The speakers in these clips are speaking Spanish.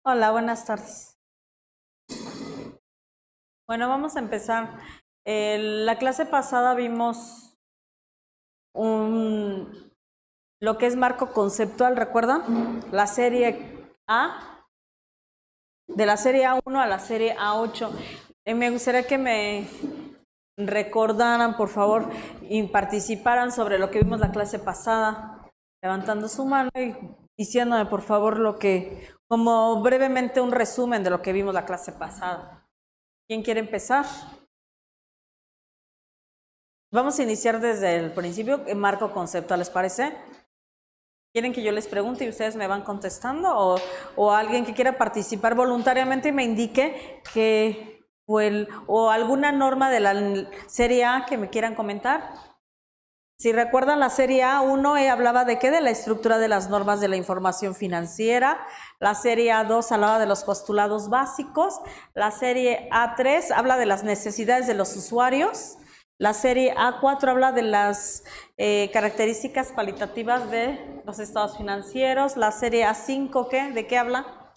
Hola, buenas tardes. Bueno, vamos a empezar. La clase pasada vimos lo que es marco conceptual, ¿recuerdan? La serie A, de la serie A1 a la serie A8. Me gustaría que me recordaran, por favor, y participaran sobre lo que vimos la clase pasada, levantando su mano y diciéndome, por favor, como brevemente un resumen de lo que vimos la clase pasada. ¿Quién quiere empezar? Vamos a iniciar desde el principio, marco conceptual, ¿les parece? ¿Quieren que yo les pregunte y ustedes me van contestando? ¿O alguien que quiera participar voluntariamente y me indique que o alguna norma de la serie A que me quieran comentar? Si recuerdan, la serie A1 hablaba de qué, de la estructura de las normas de la información financiera. La serie A2 hablaba de los postulados básicos. La serie A3 habla de las necesidades de los usuarios. La serie A4 habla de las características cualitativas de los estados financieros. La serie A5, ¿qué? ¿De qué habla?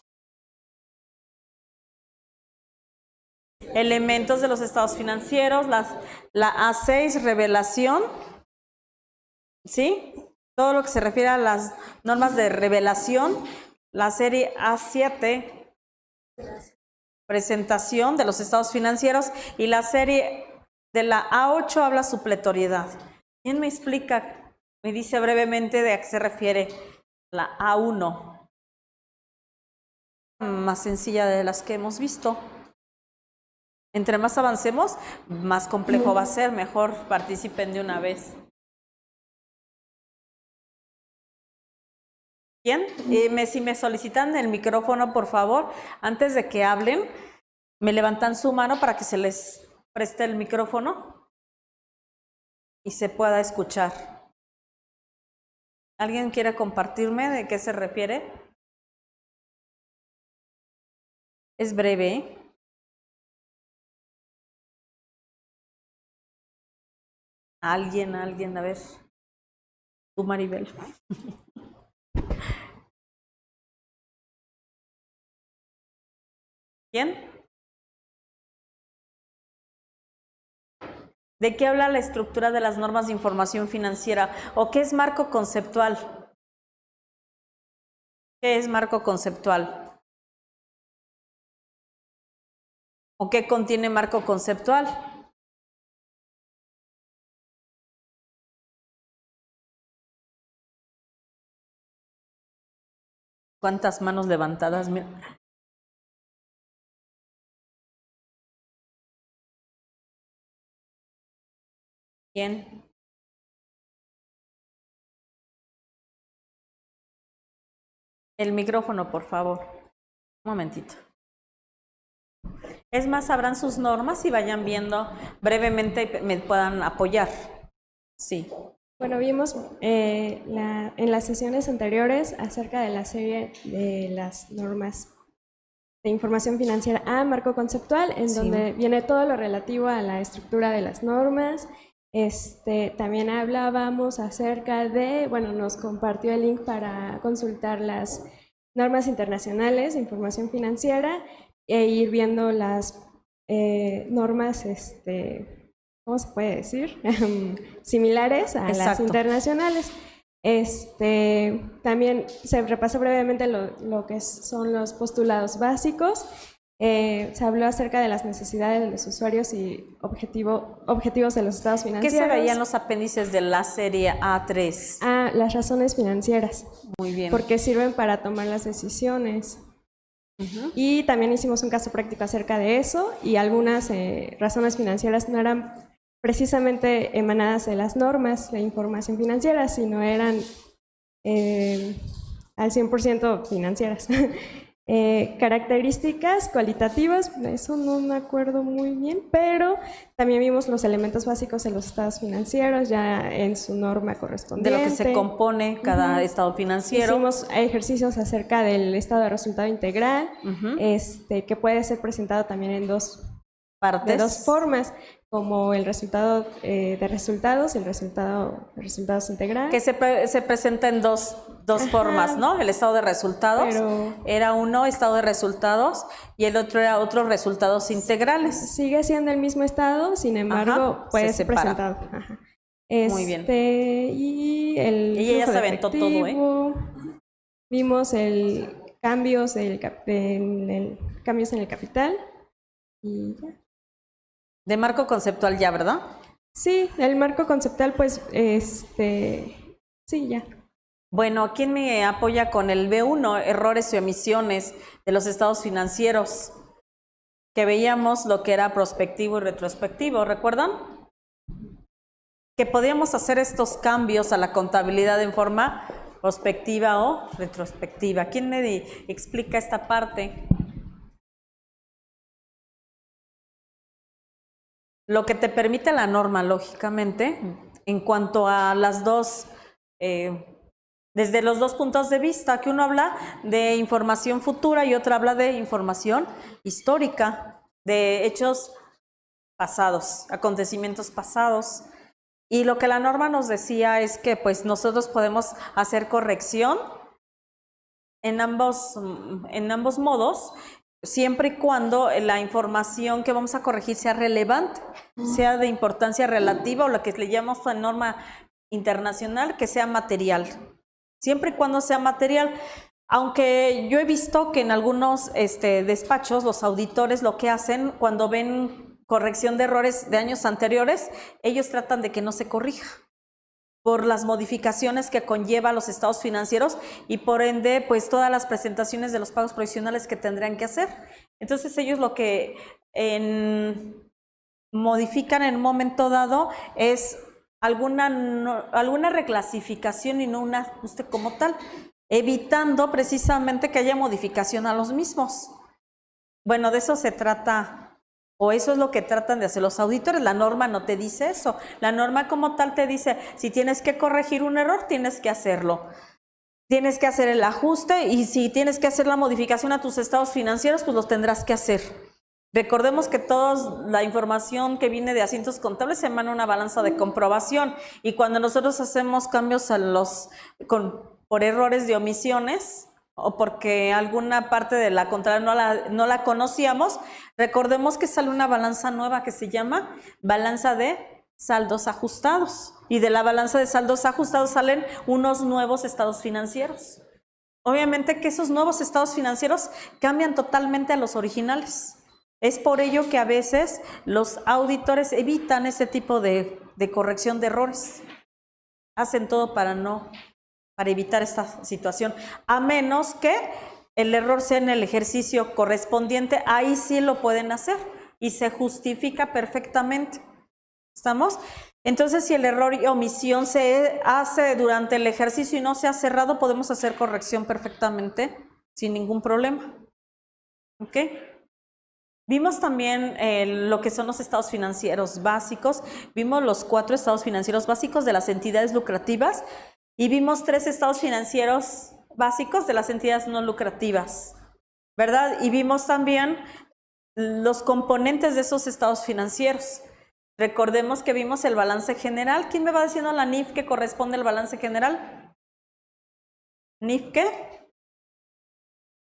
Elementos de los estados financieros. La A6, revelación. ¿Sí? Todo lo que se refiere a las normas de revelación. La serie A7, presentación de los estados financieros. Y la serie de la A8 habla supletoriedad. ¿Quién me explica? Me dice brevemente de a qué se refiere la A1. Más sencilla de las que hemos visto. Entre más avancemos, más complejo va a ser. Mejor participen de una vez. Bien, si me solicitan el micrófono, por favor, antes de que hablen, me levantan su mano para que se les preste el micrófono y se pueda escuchar. ¿Alguien quiere compartirme de qué se refiere? Es breve, ¿eh? Alguien, a ver. Tú, Maribel. ¿Quién? ¿De qué habla la estructura de las normas de información financiera? ¿O qué es marco conceptual? ¿Qué es marco conceptual? ¿O qué contiene marco conceptual? ¿Cuántas manos levantadas? ¿Quién? El micrófono, por favor. Un momentito. Es más, sabrán sus normas y vayan viendo brevemente, me puedan apoyar. Sí. Bueno, vimos en las sesiones anteriores acerca de la serie de las normas de información financiera A, marco conceptual, en donde viene todo lo relativo a la estructura de las normas. También hablábamos acerca de, bueno, nos compartió el link para consultar las normas internacionales de información financiera e ir viendo las normas, ¿cómo se puede decir? Similares a las internacionales. También se repasó brevemente lo que son los postulados básicos. Se habló acerca de las necesidades de los usuarios y objetivos de los estados financieros. ¿Qué se veían los apéndices de la serie A3? Las razones financieras. Muy bien. Porque sirven para tomar las decisiones. Y también hicimos un caso práctico acerca de eso, y algunas razones financieras no eran precisamente emanadas de las normas de información financiera, sino eran al 100% financieras. Características cualitativas, eso no me acuerdo muy bien, pero también vimos los elementos básicos de los estados financieros ya en su norma correspondiente. De lo que se compone cada estado financiero. Hicimos ejercicios acerca del estado de resultado integral, que puede ser presentado también en dos formas. como el resultado de resultados y el resultado de resultados integral. Que se presenta en dos formas, ¿no? El estado de resultados era uno estado de resultados y el otro era otros resultados integrales. Sigue siendo el mismo estado, sin embargo, puede ser presentado. Muy bien. Y el y ella se aventó todo, ¿eh? Vimos cambios en el capital y ya. De marco conceptual ya, ¿verdad? Sí, el marco conceptual, pues, sí, ya. Bueno, ¿quién me apoya con el B1, errores y omisiones de los estados financieros? Que veíamos lo que era prospectivo y retrospectivo, ¿recuerdan? Que podíamos hacer estos cambios a la contabilidad en forma prospectiva o retrospectiva. ¿Quién me explica esta parte? Lo que te permite la norma, lógicamente, en cuanto a las dos, desde los dos puntos de vista, que uno habla de información futura y otro habla de información histórica, de hechos pasados, acontecimientos pasados. Y lo que la norma nos decía es que pues nosotros podemos hacer corrección en ambos modos, siempre y cuando la información que vamos a corregir sea relevante, sea de importancia relativa o lo que le llamamos en norma internacional, que sea material. Siempre y cuando sea material. Aunque yo he visto que en algunos despachos los auditores lo que hacen cuando ven corrección de errores de años anteriores, ellos tratan de que no se corrija por las modificaciones que conlleva los estados financieros y por ende pues todas las presentaciones de los pagos provisionales que tendrían que hacer. Entonces ellos lo que modifican en un momento dado es alguna reclasificación y no un ajuste como tal, evitando precisamente que haya modificación a los mismos. Bueno, de eso se trata. O eso es lo que tratan de hacer los auditores. La norma no te dice eso. La norma como tal te dice, si tienes que corregir un error, tienes que hacerlo. Tienes que hacer el ajuste y si tienes que hacer la modificación a tus estados financieros, pues los tendrás que hacer. Recordemos que toda la información que viene de asientos contables se emana una balanza de comprobación y cuando nosotros hacemos cambios por errores de omisiones, o porque alguna parte de la contabilidad no la conocíamos, recordemos que sale una balanza nueva que se llama balanza de saldos ajustados. Y de la balanza de saldos ajustados salen unos nuevos estados financieros. Obviamente que esos nuevos estados financieros cambian totalmente a los originales. Es por ello que a veces los auditores evitan ese tipo de corrección de errores. Hacen todo para evitar esta situación, a menos que el error sea en el ejercicio correspondiente, ahí sí lo pueden hacer y se justifica perfectamente. ¿Estamos? Entonces, si el error y omisión se hace durante el ejercicio y no se ha cerrado, podemos hacer corrección perfectamente sin ningún problema. ¿Ok? Vimos también lo que son los estados financieros básicos, vimos los 4 estados financieros básicos de las entidades lucrativas, y vimos 3 estados financieros básicos de las entidades no lucrativas, ¿verdad? Y vimos también los componentes de esos estados financieros. Recordemos que vimos el balance general. ¿Quién me va diciendo la NIF que corresponde al balance general? ¿NIF qué?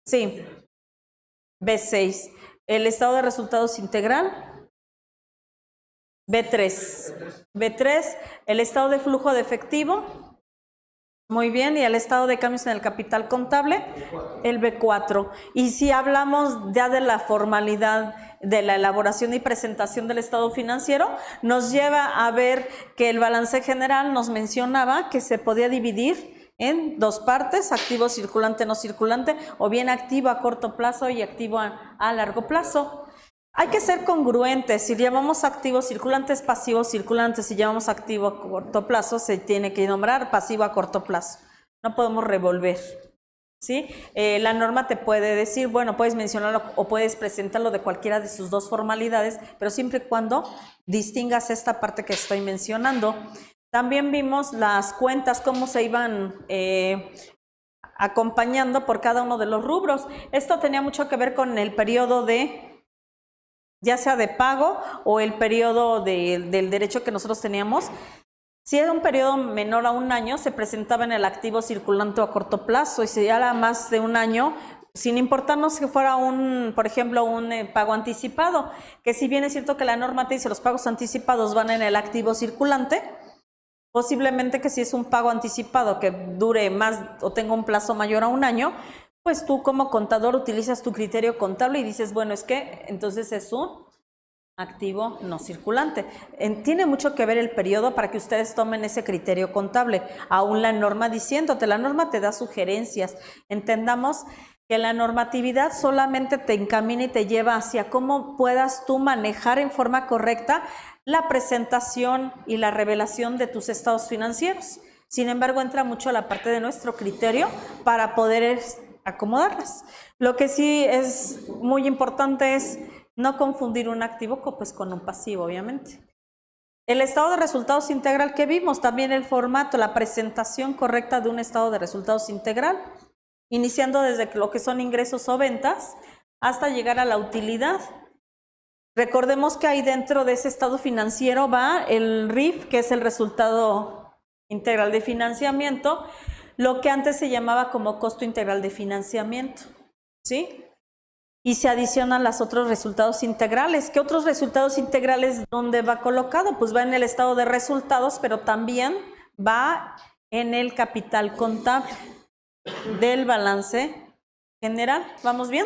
Sí. B6. El estado de resultados integral. B3. B3, el estado de flujo de efectivo. Muy bien, y el estado de cambios en el capital contable, el B4. Y si hablamos ya de la formalidad de la elaboración y presentación del estado financiero, nos lleva a ver que el balance general nos mencionaba que se podía dividir en 2 partes, activo circulante, no circulante, o bien activo a corto plazo y activo a largo plazo. Hay que ser congruentes. Si llamamos activos circulantes, pasivos circulantes, si llamamos activo a corto plazo, se tiene que nombrar pasivo a corto plazo. No podemos revolver, ¿sí? La norma te puede decir, bueno, puedes mencionarlo o puedes presentarlo de cualquiera de sus 2 formalidades, pero siempre y cuando distingas esta parte que estoy mencionando. También vimos las cuentas, cómo se iban acompañando por cada uno de los rubros. Esto tenía mucho que ver con el periodo de ya sea de pago o el periodo del derecho que nosotros teníamos. Si era un periodo menor a un año, se presentaba en el activo circulante o a corto plazo, y si era más de un año, sin importarnos que fuera por ejemplo, un pago anticipado, que si bien es cierto que la norma te dice los pagos anticipados van en el activo circulante, posiblemente que si es un pago anticipado que dure más o tenga un plazo mayor a un año, pues tú como contador utilizas tu criterio contable y dices, bueno, es que entonces es un activo no circulante. Tiene mucho que ver el periodo para que ustedes tomen ese criterio contable. Aún la norma diciéndote, la norma te da sugerencias. Entendamos que la normatividad solamente te encamina y te lleva hacia cómo puedas tú manejar en forma correcta la presentación y la revelación de tus estados financieros. Sin embargo, entra mucho la parte de nuestro criterio para poder acomodarlas. Lo que sí es muy importante es no confundir un activo pues con un pasivo, obviamente. El estado de resultados integral que vimos, también el formato, la presentación correcta de un estado de resultados integral, iniciando desde lo que son ingresos o ventas hasta llegar a la utilidad. Recordemos que ahí dentro de ese estado financiero va el RIF, que es el resultado integral de financiamiento, lo que antes se llamaba como costo integral de financiamiento, ¿sí? Y se adicionan los otros resultados integrales. ¿Qué otros resultados integrales dónde va colocado? Pues va en el estado de resultados, pero también va en el capital contable del balance general. ¿Vamos bien?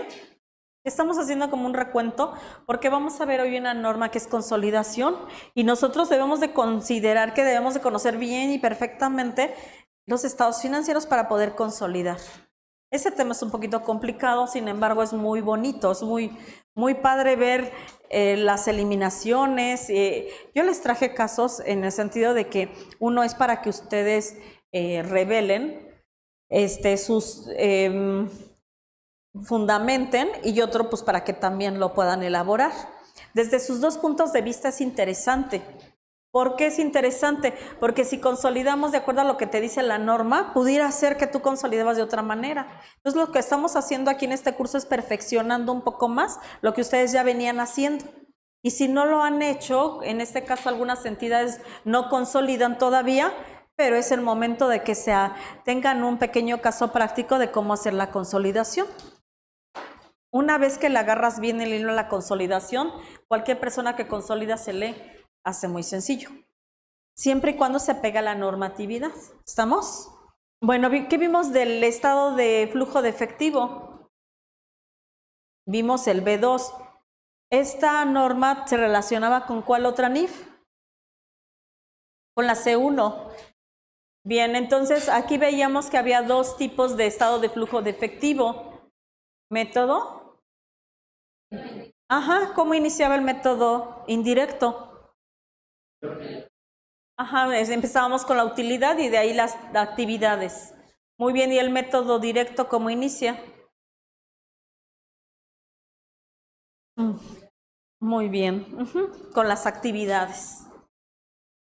Estamos haciendo como un recuento porque vamos a ver hoy una norma que es consolidación y nosotros debemos de considerar que debemos de conocer bien y perfectamente los estados financieros para poder consolidar. Ese tema es un poquito complicado, sin embargo es muy bonito, es muy padre ver las eliminaciones. Yo les traje casos en el sentido de que uno es para que ustedes revelen sus fundamenten y otro pues para que también lo puedan elaborar. Desde sus dos puntos de vista es interesante. ¿Por qué es interesante? Porque si consolidamos de acuerdo a lo que te dice la norma, pudiera ser que tú consolidabas de otra manera. Entonces lo que estamos haciendo aquí en este curso es perfeccionando un poco más lo que ustedes ya venían haciendo. Y si no lo han hecho, en este caso algunas entidades no consolidan todavía, pero es el momento de que tengan un pequeño caso práctico de cómo hacer la consolidación. Una vez que le agarras bien el hilo a la consolidación, cualquier persona que consolida se le hace muy sencillo, siempre y cuando se apega a la normatividad. ¿Estamos? Bueno, ¿qué vimos del estado de flujo de efectivo? Vimos el B2. Esta norma se relacionaba con ¿cuál otra NIF? Con la C1. Bien, entonces aquí veíamos que había dos tipos de estado de flujo de efectivo. ¿Método? Ajá, ¿cómo iniciaba el método indirecto? Ajá, empezábamos con la utilidad y de ahí las actividades. Muy bien, ¿y el método directo cómo inicia? Muy bien, con las actividades.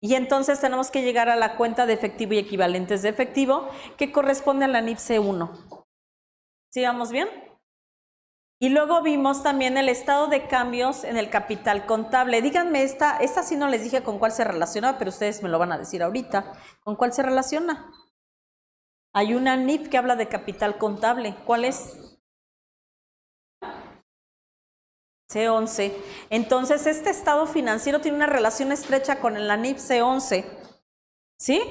Y entonces tenemos que llegar a la cuenta de efectivo y equivalentes de efectivo que corresponde a la NIF C1. ¿Sí vamos bien? Y luego vimos también el estado de cambios en el capital contable. Díganme, esta sí no les dije con cuál se relaciona, pero ustedes me lo van a decir ahorita. ¿Con cuál se relaciona? Hay una NIF que habla de capital contable. ¿Cuál es? C11. Entonces, este estado financiero tiene una relación estrecha con la NIF C11. ¿Sí?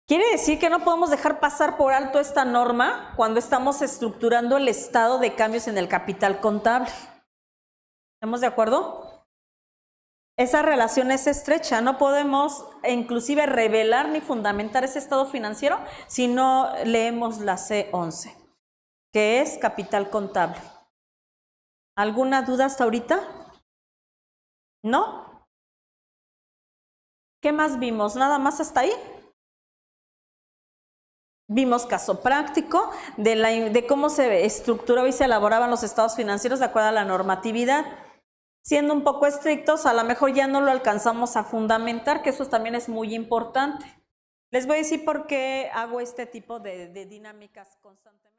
Quiere decir que no podemos dejar pasar por alto esta norma cuando estamos estructurando el estado de cambios en el capital contable. ¿Estamos de acuerdo? Esa relación es estrecha, no podemos inclusive revelar ni fundamentar ese estado financiero si no leemos la C11, que es capital contable. ¿Alguna duda hasta ahorita? ¿No? ¿Qué más vimos? ¿Nada más hasta ahí? Vimos caso práctico de cómo se estructuró y se elaboraban los estados financieros de acuerdo a la normatividad. Siendo un poco estrictos, a lo mejor ya no lo alcanzamos a fundamentar, que eso también es muy importante. Les voy a decir por qué hago este tipo de dinámicas constantemente.